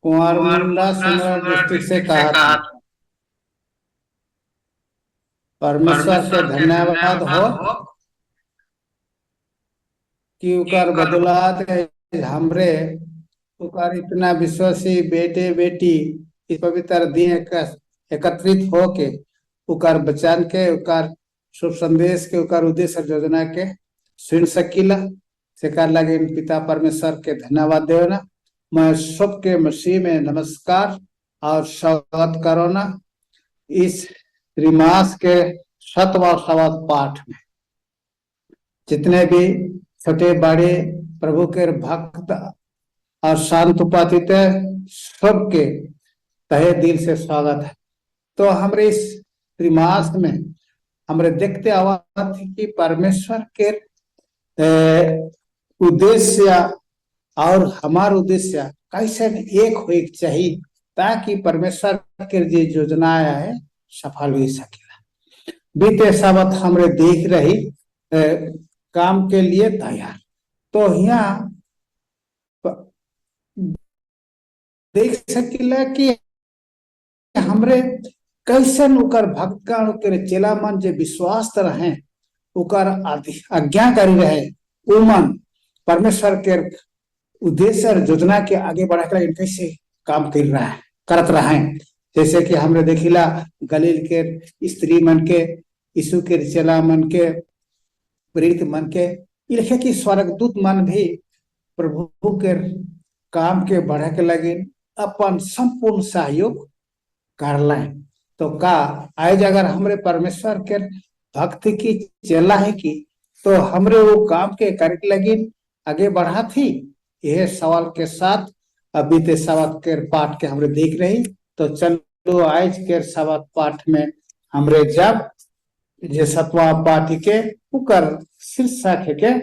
कुंवर मुंडा Sonbhadra district से कहा था। परमेश्वर के धन्यवाद हो कि उकर बदौलत हमरे उकर इतना विश्वासी बेटे बेटी इस पवित्र दिन एकत्रित हो के उकर बचान के उकर शुभ संदेश के उकर उद्देश्य योजना के सुन सकीला सेकार लगे पिता परमेश्वर के धन्यवाद देना। मैं सबके मसीह में नमस्कार और स्वागत करो ना इस त्रिमास के सतवां पाठ में। जितने भी छोटे बड़े प्रभु के भक्त और शांत उपाधित सबके तहे दिल से स्वागत है। तो हमारे इस त्रिमास में हमारे देखते आवाज थी कि परमेश्वर के उद्देश्य और हमारा उद्देश्य कैसे एक हो चाहिए ताकि परमेश्वर के जो योजना है सफल हो सके। बीते सावत हमरे देख रही काम के लिए तैयार। तो यहाँ देख सकिला कि हमरे कैसन उकर भक्तगण के चेला मन जो विश्वास रहे उकर आज्ञाकारी रहे उमन परमेश्वर के उद्देश्य और योजना के आगे बढ़ाकर कैसे काम कर रहा है करत रहा है। जैसे कि हमने देखिला गलील के स्त्री मन के यीशु के चेला मन के प्रेरित मन के लिखे कि स्वर्गदूत मन भी प्रभु के काम के बढ़े के लगे अपन संपूर्ण सहयोग कर लें। तो का आज अगर हमरे परमेश्वर के भक्ति की चेला है कि तो हमरे वो काम के करके लगे आगे बढ़ा थी। यह सवाल के साथ अभी ते सवाल के पाठ के हमरे देख रही। तो चलो आज के सवाल पाठ में हमरे जब ये सतवा पाठ के उकर शीर्षक के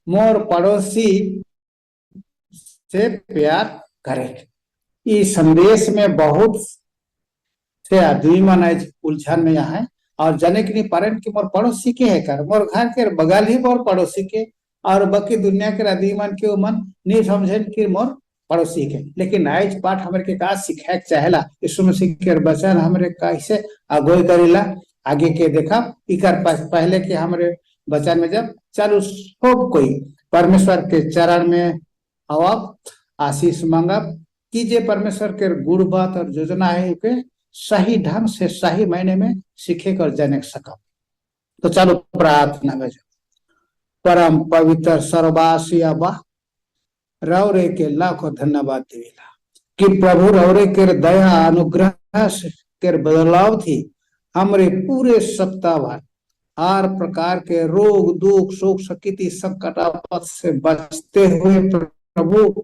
मोर पड़ोसी से प्यार करे। इस संदेश में बहुत से आदमी मन आज उलझन में यहाँ है और जाने के नहीं पारे कि मोर पड़ोसी के है कर मोर घर के बगल ही मोर पड़ोसी के और बाकी दुनिया के आदमी मन के मन नहीं समझे कि मोर पड़ोसी के। लेकिन आज पाठ हमारे के का सिखाए चाहेला यीशु मसीह के वचन हमरे कैसे अगुवाई करेला आगे के देखा इकर पहले के हमारे वचन में जब चलो सब कोई परमेश्वर के चरण में आवब आशीष मांगब कि जे परमेश्वर के गुण बात और योजना है के सही ढंग से सही महीने में सीखे कर जाने सकब। तो चलो प्रार्थना में परम पवित्र सर्ववासी अबा रौरे के लाखों धन्यवाद देवेला कि प्रभु रौरे के दया अनुग्रह के बदलाव थी हमरे पूरे सप्ताह भर हर प्रकार के रोग दुख शोक शक्ति संकट आपद से बचते हुए प्रभु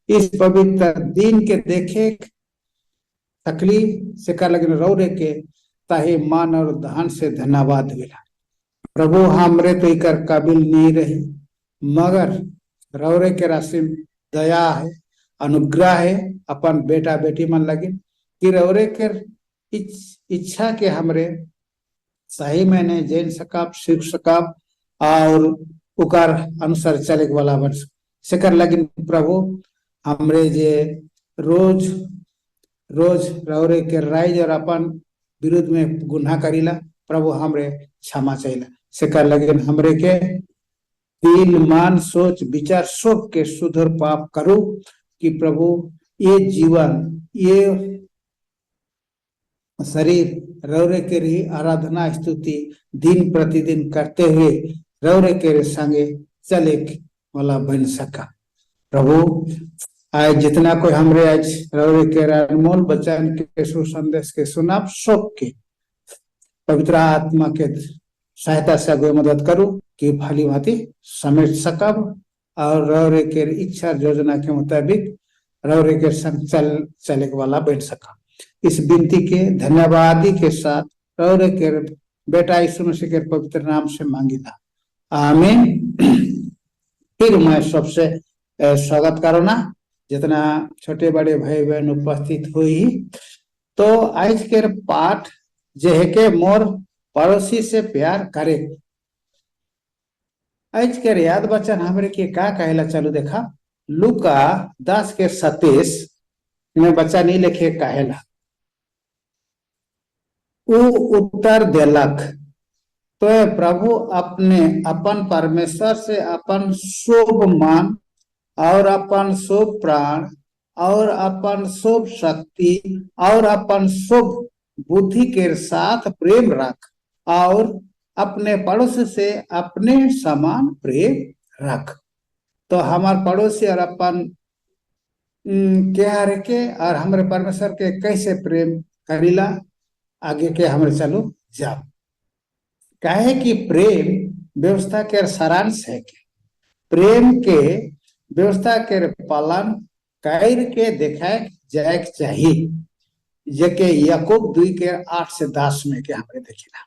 इस पवित्र दिन के देखे तकलीफ से कर लगे रौरे के ताहे मान और धन से धन्यवाद देवेला। प्रभु हमरे तो इकर काबिल नहीं रही मगर रौरे के राशि दया है अनुग्रह है अपन बेटा बेटी मन लगे कि रौरे के इच्छा के हमरे सही मैंने जैन सकब सीख सकब और उकर अनुसार चले वाला बन सेकर लगे। प्रभु हमरे जे रोज रोज रौरे के राइज और अपन विरुद्ध में गुनाह करीला प्रभु हमरे क्षमा चाहिए सेकर लगे हमरे के दिल मन सोच विचार सब के सुधर पाप करो कि प्रभु ये जीवन ये शरीर रौरे के रही आराधना स्तुति दिन प्रतिदिन करते हुए रौरे के संगे चले वाला बन सका। प्रभु आज जितना कोई हमरे आज रौरे के अनमोल वचन के सुसंदेश के सुनाब सबके पवित्र आत्मा के सहायता से अगुए मदद करूं कि भली भांति समेट सकब और रौरे के इच्छा योजना के मुताबिक रौरे के संग चले वाला बैठ सका। इस विनती के धन्यवादी के साथ रौरे के बेटा यीशु मसीह के पवित्र नाम से मांगिला आमीन। फिर मैं सबसे स्वागत करो ना जितना छोटे बड़े भाई बहन उपस्थित हुई। तो आज के पाठ जे है के मोर पड़ोसी से प्यार करे। आज के याद बचन हमरे के का कहेला चलो देखा लूका 10 के 27 इन्हें बच्चा नहीं लिखे कहेला उ उत्तर देलक तो प्रभु अपने अपन परमेश्वर से अपन शुभ मान और अपन शुभ प्राण और अपन शुभ शक्ति और अपन शुभ बुद्धि के साथ प्रेम रख और अपने पड़ोस से अपने समान प्रेम रख। तो हमारे पड़ोसी और अपन क्या रखे और हमारे परमेश्वर के कैसे प्रेम करीला आगे के हमारे चलो जाओ कहे कि प्रेम व्यवस्था के सारांश है कि प्रेम के व्यवस्था के पालन कर के देखाए जाए चाहिए जके याकूब 2 के 8 से 10 में के हमरे देखिला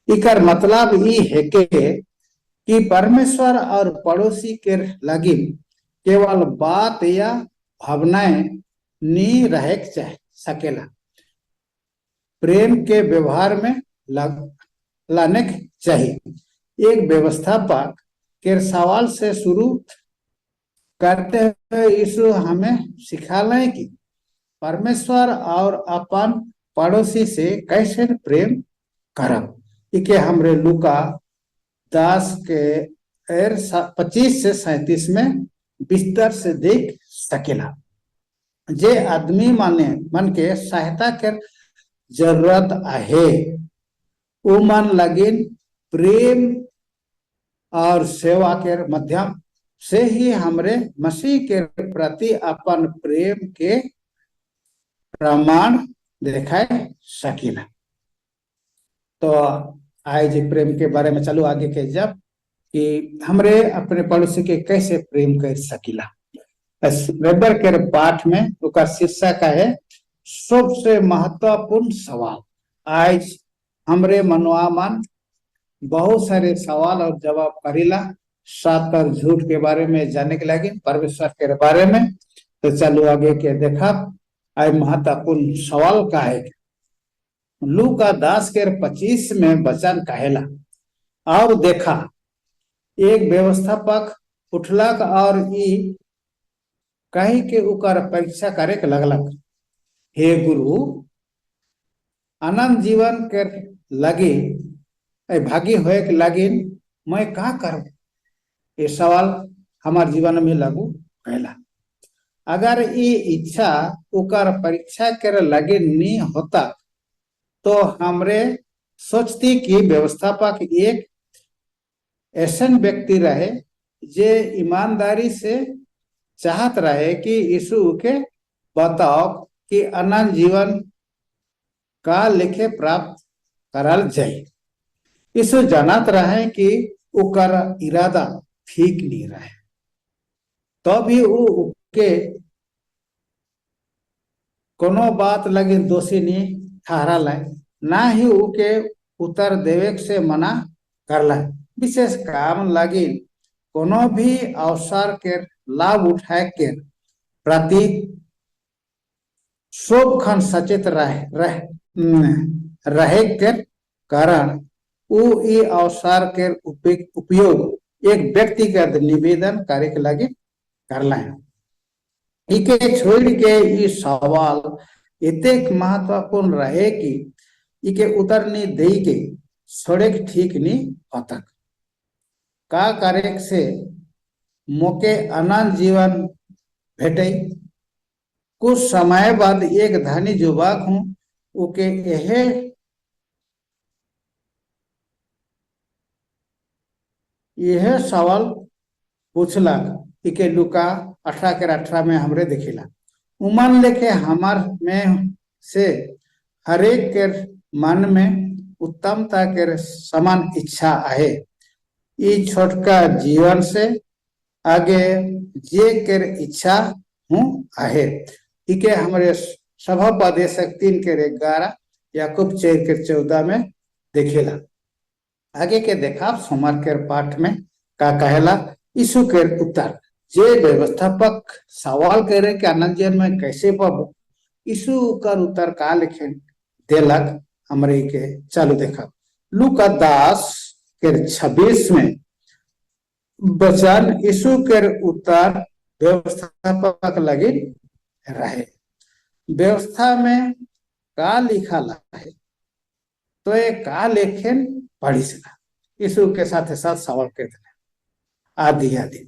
इकर मतलब ये है कि परमेश्वर और पड़ोसी के लगी केवल बात या भावनाएं नहीं रह सकेला प्रेम के व्यवहार में लाने चाहिए। एक व्यवस्थापक के सवाल से शुरू करते हुए यीशु हमें सिखाले कि परमेश्वर और अपन पड़ोसी से कैसे प्रेम करब इके हमरे लूका 10 के 25 से 37 में विस्तार से देख सकेला। जे आदमी मन के सहायता के जरूरत आहे वो मन लगिन प्रेम और सेवा के माध्यम से ही हमरे मसीह के प्रति अपन प्रेम के प्रमाण दिखाए सकीला। तो आज प्रेम के बारे में चलो आगे के जब कि हमरे अपने पड़ोसी के कैसे प्रेम कर सकीला वेबर के पाठ में उसका शीर्षक है सबसे महत्वपूर्ण सवाल। आज हमरे मनवा मन बहुत सारे सवाल और जवाब करीला सत्य और झूठ के बारे में जानने के लगे परमेश्वर के बारे में। तो चलो आगे के देखा आज महत्वपूर्ण सवाल का है लूका 10 के 25 में वचन कहेला और देखा एक व्यवस्थापक उठलक और ई कही के उकर परीक्षा करे के लगलक हे गुरु अनंत जीवन के लगी भागी होए के लगी मैं का करूं ये सवाल हमारे जीवन में लागू कहला अगर ये इच्छा उकर परीक्षा कर लगे नहीं होता तो हमरे सोचती कि व्यवस्थापक एक ऐसा व्यक्ति रहे जे ईमानदारी से चाहत रहे कि यीशु के बताओ कि अनंत जीवन का लेखे प्राप्त करल जाए। यीशु जानत रहे कि उकर इरादा ठीक नहीं रहे तो भी वो के कोनो बात लगे दोषी नहीं ठहराल ना ही उके उत्तर देवे से मना करला विशेष काम लगी कोनो भी अवसर के लाभ उठाए के प्रति सब खन सचेत रहे के कारण उ अवसर के उपयोग एक व्यक्तिगत निवेदन करे के लगे करला है। इके छोड़ के ये सवाल इतने महत्वपूर्ण रहे कि इके उत्तर नहीं दे के छोड़े ठीक नहीं होता का करे से मोके अनंत जीवन भेटे। कुछ समय बाद एक धनी युवक हूं उके यह सवाल पूछलक इके लूका 18 के 18 में हमरे देखिला उमन लेके हमार में से हरेक के मन में उत्तमता के समान इच्छा है ई छोटका जीवन से आगे जे के इच्छा हूँ आहे इके हमारे सभापदेशक 3 के 11 याकूब 4 के 14 में देखेला। आगे के देखा सोमवार के पाठ में का कहेला यीशु के उत्तर जे व्यवस्थापक सवाल करे कि अनंत जीवन में कैसे पाबो यीशु का उत्तर का लिखे देलक हमरे के चालू देखा लूका 10 के 26 में वचन यीशु के उत्तर व्यवस्थापक लगे रहे व्यवस्था में का लिखा ला है तो ये का लेखेन पढ़ी सका यीशु के साथ साथ सवाल कर देना आदि आदि।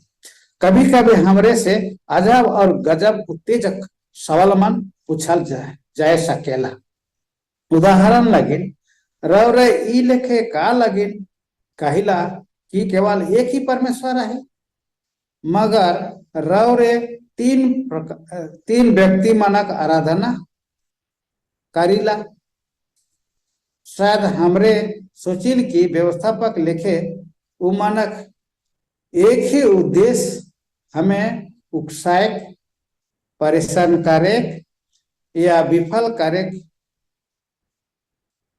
कभी कभी हमरे से अजब और गजब उत्तेजक सवाल मन पूछल जाए सकेला। उदाहरण लगिन रवरे ई लेखे का लगिन कहिला कि केवल एक ही परमेश्वर है, मगर रवरे तीन व्यक्ति मानक आराधना करीला। शायद हमरे सोचिल की व्यवस्थापक लिखे वो मानक एक ही उद्देश्य हमें उकसाए परेशान करे या विफल करे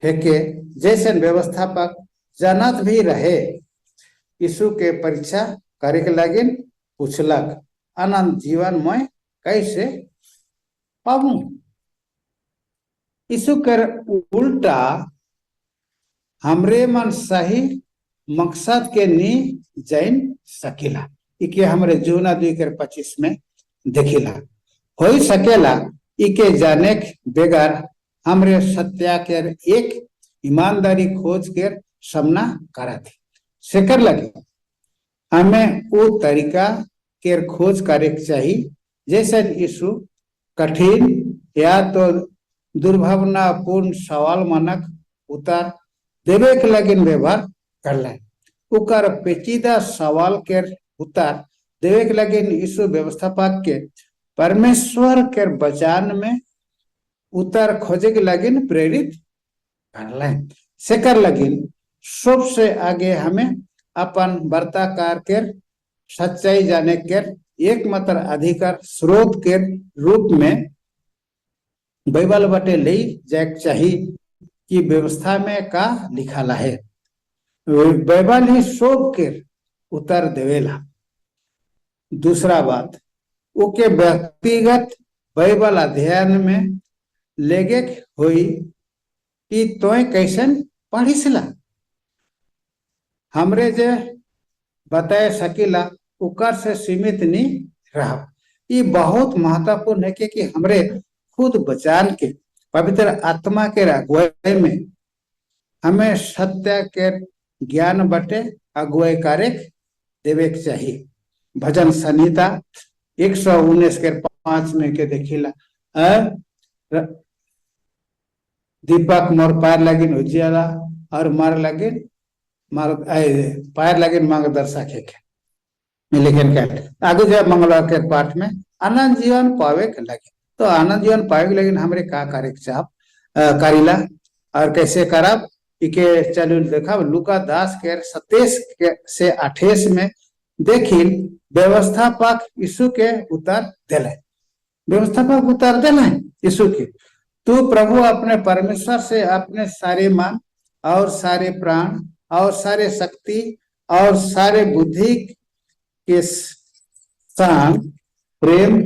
है के जैसे व्यवस्थापक जानत भी रहे यीशु के परीक्षा करे के लगिन पूछलक अनंत जीवन में कैसे पाऊं। यीशु कर उल्टा हमरे मन सही मकसद के नी जैन सकेला इके हमरे जूना 2:25 में देखिला हो सकेला इके जाने बेगर हमरे सत्या के एक ईमानदारी खोज के सामना करा थी सेकर लगे हमें वो तरीका के खोज करे चाहिए जैसे यीशु कठिन या तो दुर्भावनापूर्ण सवाल मनक उतर देवे के लगिन व्यवहार कर ले उकर पेचीदा सवाल के उत्तर देवे के लगिन यीशु व्यवस्थापक के परमेश्वर के वचन में उत्तर खोजे के लगिन प्रेरित कर ले सेकर लगिन सबसे आगे हमें अपन वार्ताकार के सच्चाई जाने के एकमात्र अधिकार स्रोत के रूप में बाइबल बटे ले जाए चाहिए कि व्यवस्था में का लिखा है बाइबल ही सब के उत्तर देवेला। दूसरा बात ओके व्यक्तिगत बाइबल अध्ययन में लेगे हुई कि तोय कैसन पढ़ी सिला हमरे जे बताए सकीला उकर से सीमित नहीं रहा। ये बहुत महत्वपूर्ण है कि हमरे खुद बचान के पवित्र आत्मा के अगुवाई में हमें सत्य के ज्ञान बटे अगुवाई कार्य देवे के चाहिए। भजन संहिता 119:5 में के देखिला दीपक मोर पैर लगिन उजियाला और मार लगिन मार पैर लगिन मार्गदर्शक है लेकिन आगे जब मंगलवार के पाठ में आनंद जीवन पावे के लगे तो आनंद जीवन पावे के लगिन हमरे का करे चाप करीला और कैसे करब इके चलू देखा लुका 10:27 से 28 में देखिन व्यवस्थापक यीशु के उत्तर दिले व्यवस्थापक उत्तर दिले यीशु के तू प्रभु अपने परमेश्वर से अपने सारे मन और सारे प्राण और सारे शक्ति और सारे बुद्धि के संग प्रेम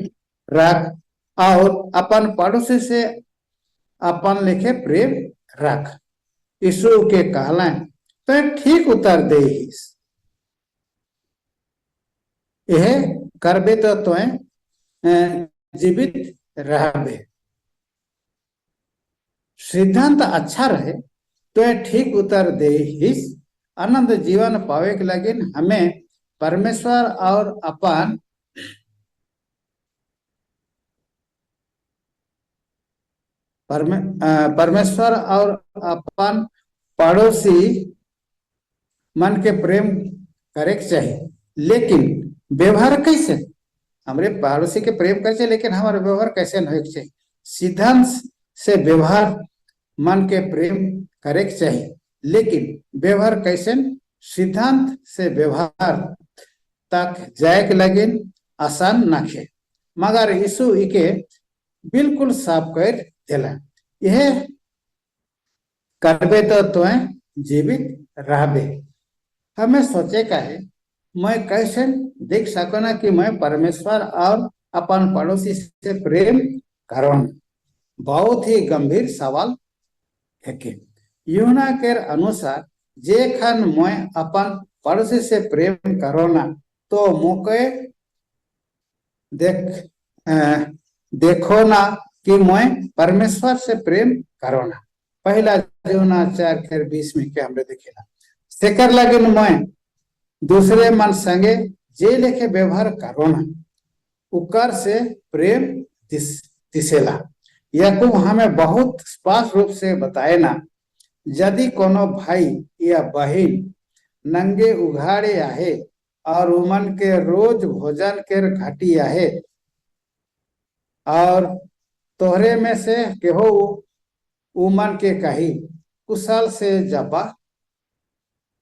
रख और अपन पड़ोसी से अपन लिखे प्रेम रख यीशु के कहला तो ठीक उत्तर दे यह करबे तो जीवित रहबे सिद्धांत अच्छा रहे तो ठीक उत्तर दे आनंद जीवन पावे के लगे हमें परमेश्वर और अपन परमेश्वर और अपन पड़ोसी मन के प्रेम करे के चाहिए लेकिन व्यवहार कैसे हमारे पड़ोसी के प्रेम करे लेकिन हमारा व्यवहार कैसे न हो चाहिए सिद्धांत से व्यवहार मन के प्रेम करे के चाहिए लेकिन व्यवहार कैसे सिद्धांत से व्यवहार तक जाए के लगे आसान नखे मगर यीशु इके बिल्कुल साफ कर दिला यह करबे तो जीवित रहबे हमें सोचे का है मैं कैसे देख सकना कि मैं परमेश्वर और अपन पड़ोसी से प्रेम करूं बहुत ही गंभीर सवाल है कि यूना के अनुसार जे खन मैं अपन पड़ोसी से प्रेम करोना तो मौके देखो ना कि मैं परमेश्वर से प्रेम करो ना। पहला जोना 4:20 में क्या हमने देखेला सेकर लगिन मैं दूसरे मन संगे जे लेखे व्यवहार करो ना उकर से प्रेम दिसेला। याकूब हमें बहुत स्पष्ट रूप से बताए ना यदि कोनो भाई या बहन नंगे उघाड़े आहे और उमन के रोज भोजन के घटी आहे और तोहरे में से केहो उमन के कही कुशल से जबा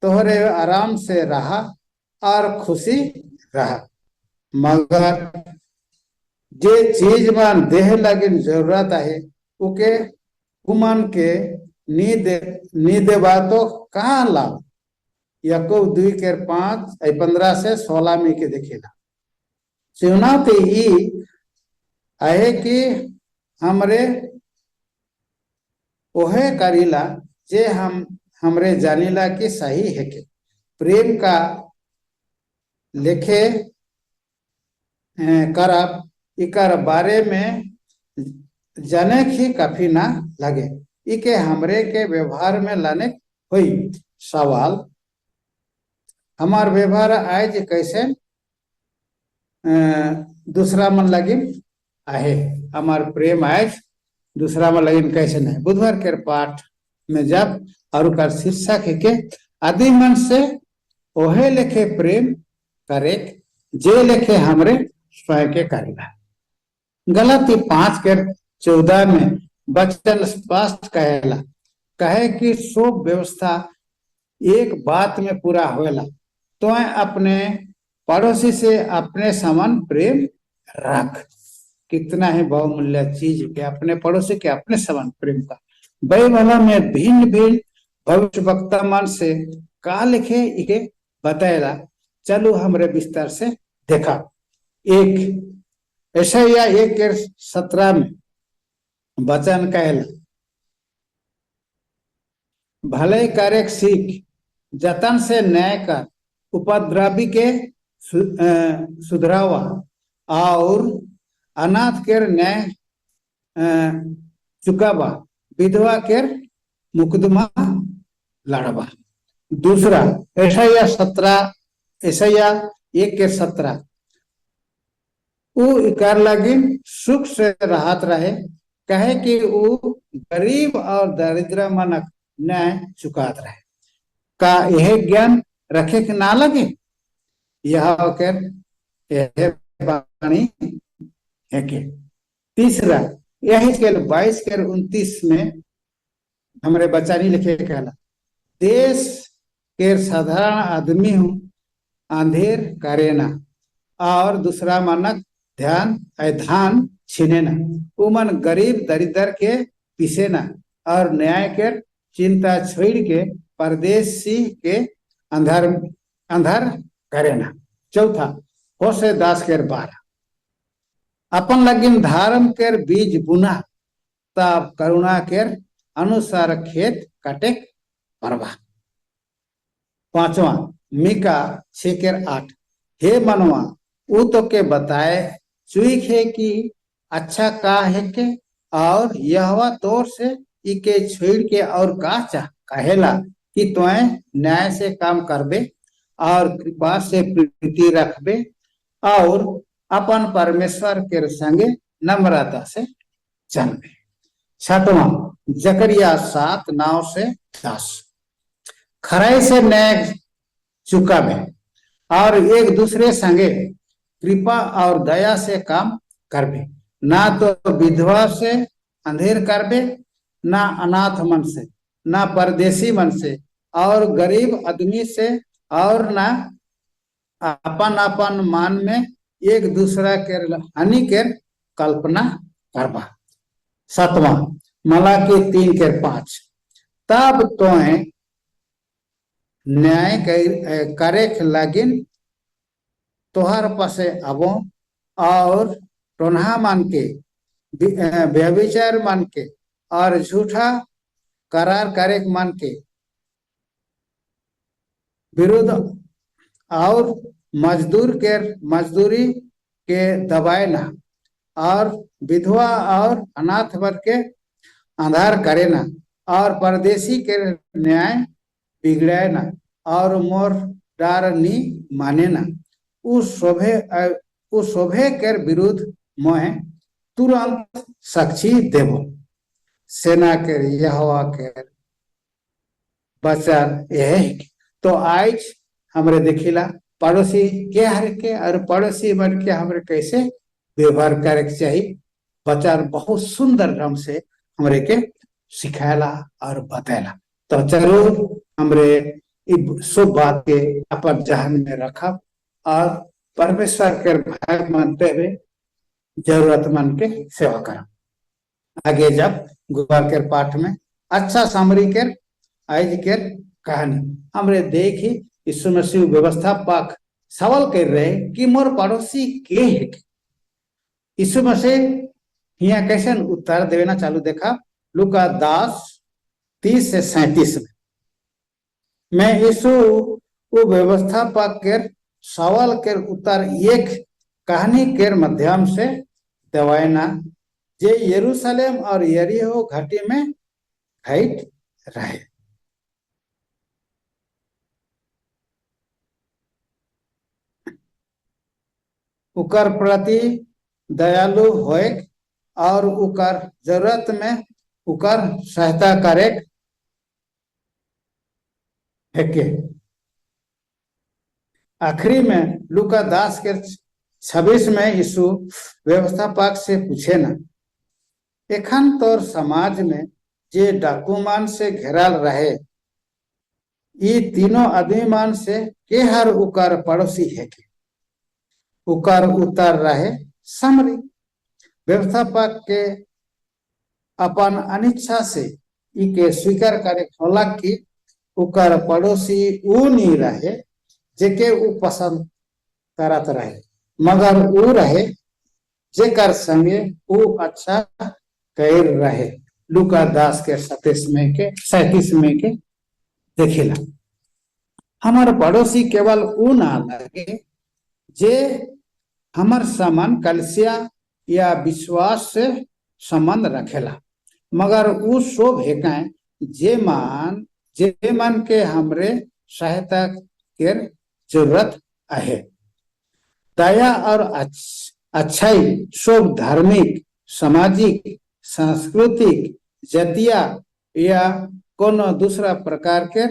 तोहरे आराम से रहा और खुशी रहा मगर जे चीज मन देह लगिन जरूरत है उके उमन के नी देवा तो कहाँ लाभ। याकूब 2:5-15 से 16 में के देखेला चुनौती ई है कि हमरे ओहे करीला जे हमरे जानीला कि सही है कि प्रेम का लेखे करब इकर बारे में जाने ही काफी ना लगे इके हमरे के व्यवहार में लाने हुई सवाल हमार व्यवहार आज कैसे दूसरा मन लगिन आहे हमार प्रेम आज दूसरा में लगिन कैसे नहीं। बुधवार के पाठ में जब और कर शीर्षक है के आदि मन से ओहे लेखे प्रेम करे जे लेखे हमरे स्वयं के करेगा। गलती 5:14 में वचन स्पष्ट कहेला कहे कि सब व्यवस्था एक बात में पूरा होएला तो अपने पड़ोसी से अपने समान प्रेम रख। कितना है बहुमूल्य चीज के अपने पड़ोसी के अपने समान प्रेम का। बाइबल में भिन्न भिन्न भविष्य वक्ता मन से का लिखे इके बताएला चलो हमरे विस्तार से देखा। एक यशायाह 1:17 में वचन कहला भले करे सीख जतन से न्याय कर उपद्रवी के सुधरावा और अनाथ के न्याय चुकावा विधवा के मुकदमा लड़वा। दूसरा यशायाह 1:17 इकर लगिन सुख से राहत रहे कहे कि वो गरीब और दरिद्र मनक न्याय चुकात रहे का यह ज्ञान रखे के ना लगे यह बाणी है के। तीसरा यही के 22:29 में हमारे बचानी लिखे कहला देश के साधारण आदमी हूं अंधेर करे ना और दूसरा मानक धान छीने ना उमन गरीब दरिद्र के पीसे ना और न्याय के चिंता छोड़ के परदेशी के अंधर अंधर करे ना। चौथा होशे 10:12 अपन लगिन धर्म के बीज बुना तब करुणा के अनुसार खेत कटे परवा। पांचवा मीका 6:8 हे मनवा वो तो के बताए चुईक है कि अच्छा का है के और यहवा तौर से इके छोड़ के और का चाह कहेला कि तुए न्याय से काम करबे और कृपा से प्रीति रखबे और अपन परमेश्वर के संगे नम्रता से चलबे। छठवां जकरिया 7:9-10 खराई से न्याय चुकाबे और एक दूसरे संगे कृपा और दया से काम करबे ना तो विधवा से अंधेर करबे ना अनाथ मन से ना परदेशी मन से और गरीब आदमी से और ना अपन अपन मान में एक दूसरा के हानि के कल्पना करबा। सातवां मलाकी 3:5 तब तो न्याय करे लगिन तोहर पासे अबो और टोन्हा मान के व्यभिचार मान के और झूठा करार करे मान के विरुद्ध और मजदूरी के दबाए ना और विधवा और अनाथ वर्ग के आधार करे ना, और परदेशी के न्याय बिगड़े ना, और मोर डार नी माने ना। उ शोभे के विरुद्ध मोह तुरंत साक्षी देव। सेना के यहोवा के वचन यह। तो आज हमरे देखिला पड़ोसी के हर के और पड़ोसी बन के हमरे कैसे व्यवहार करे के चाहिए, वचन बहुत सुंदर ढंग से हमरे के सिखाला और बताला। तो जरूर हमरे शुभ बात के अपन जहन में रखब और परमेश्वर के भय मानते हुए जरूरतमंद के सेवा करब। आगे जब गुरुवार के पाठ में अच्छा सामरी के आज के कहानी हमरे देखी यीशु मसीह व्यवस्था पाक सवाल कर रहे कि मोर पड़ोसी के है। यीशु मसीह यहाँ कैसे उत्तर देना चालू देखा लूका 10:30-37 में। मैं यीशु वो व्यवस्था पाक के सवाल के उत्तर एक कहानी के माध्यम से दवाएना जे यरूशलेम और यरीहो घाटी में घाट रहे। उकर प्रति दयालु होए और उकर जरूरत में उकर सहायता करे है। आखिरी में लूका 10:26 में यीशु व्यवस्था पाक से पूछे ना एखन तोर समाज में जे डाकूमान से घेराल रहे ये तीनों आदमी मान से के हर उकर पड़ोसी है के। उकर उतर रहे समरी व्यवस्था पाक के अपन अनिच्छा से इके स्वीकार करे होला कि उकर पड़ोसी ऊ नहीं रहे जेके ऊ पसंद करत रहे, मगर ऊ रहे जेकर संगे ऊ अच्छा कर रहे। लूका 10:37 में के देखिला हमार पड़ोसी केवल ऊ ना लगे जे हमार समान कलसिया या विश्वास से संबंध रखेला, मगर ऊ शोभ है जे मन के हमरे सहायता के जरूरत है। दया और अच्छाई शोभ धार्मिक सामाजिक सांस्कृतिक जतिया या कोनो दूसरा प्रकार के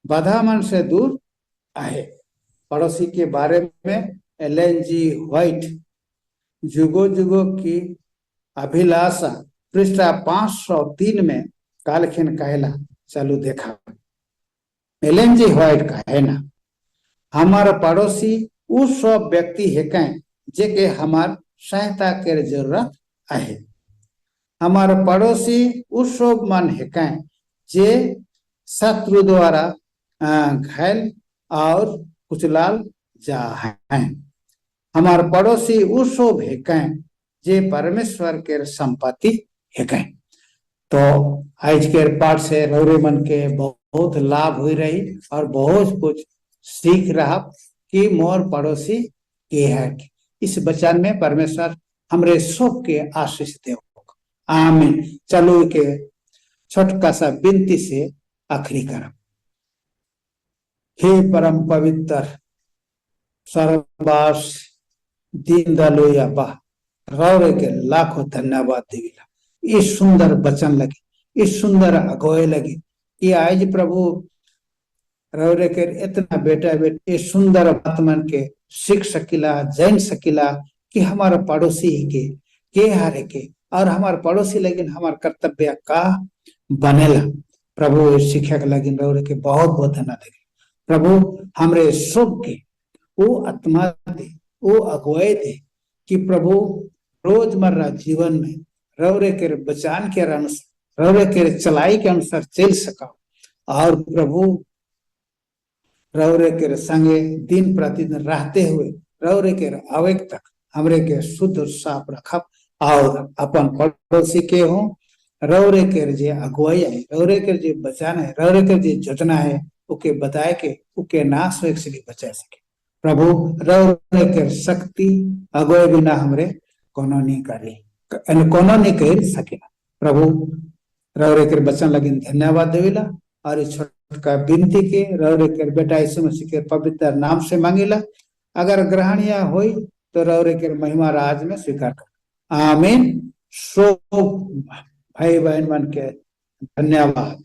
बाधा मन से दूर है। पड़ोसी के बारे में एलन जी व्हाइट जुगो जुगो की अभिलाषा पृष्ठा 503 में कालखिन कहला चलू देखा। एलन जी व्हाइट कहे ना हमारा पड़ोसी उ सब व्यक्ति है कहीं जेके हमार सहायता के जरूरत है। हमार पड़ोसी उ सब मन है कहीं जे शत्रु द्वारा घायल और कुचलाल जा है। हमार पड़ोसी उ सब है कहीं जे परमेश्वर के संपत्ति है कहीं। तो आज के पाठ से रौरे मन के बहुत लाभ हुई रही और बहुत कुछ सीख रहा कि मोर पड़ोसी के है। इस वचन में परमेश्वर हमरे सब के आशीष दे। आमीन। चलो के छोटका सा विनती से आखिरी करब। हे परम पवित्र सर्ववास दीन दयालु अब्बा रौरे के लाखों धन्यवाद देविला। ये सुंदर वचन लगी, ये सुंदर अगुवाई लगी कि आज प्रभु रौरे के इतना बेटा बेटे ये सुंदर बात मन के सीख सकिला जान सकिला कि हमारा पड़ोसी के हारे के और हमारे पड़ोसी लेकिन हमार कर्तव्य का बनेला। प्रभु शिक्षा के लगिन रौरे के बहुत बहुत धन्यवाद देगी। प्रभु हमरे सब के वो आत्मा दे वो अगुवाई दे कि प्रभु रोजमर्रा जीवन में रौरे के बचान के अनुसार रौरे के चलाई के अनुसार चल सका और प्रभु रौरे के संगे दिन प्रतिदिन रहते हुए रौरे के आवे तक हमरे के शुद्ध और साफ रखब और अपन पड़ोसी के हो रौरे के जे अगुवाई है रौरे के जे बचाना है रौरे के जे जोतना है उके बताए के उके नाश होए से भी बचा सके। प्रभु रौरे के शक्ति अगुवाई बिना हमरे कोनो नहीं करी। कोनो नहीं कर सकेला। प्रभु रौरे के बचन लगी धन्यवाद देवेला और इस छोटका विनती के रौरे के बेटा यीशु मसीह के पवित्र नाम से मांगेला। अगर ग्रहणीय होई तो रौरे के महिमा राज में स्वीकार कर। आमीन। सो भाई बहन मन के धन्यवाद।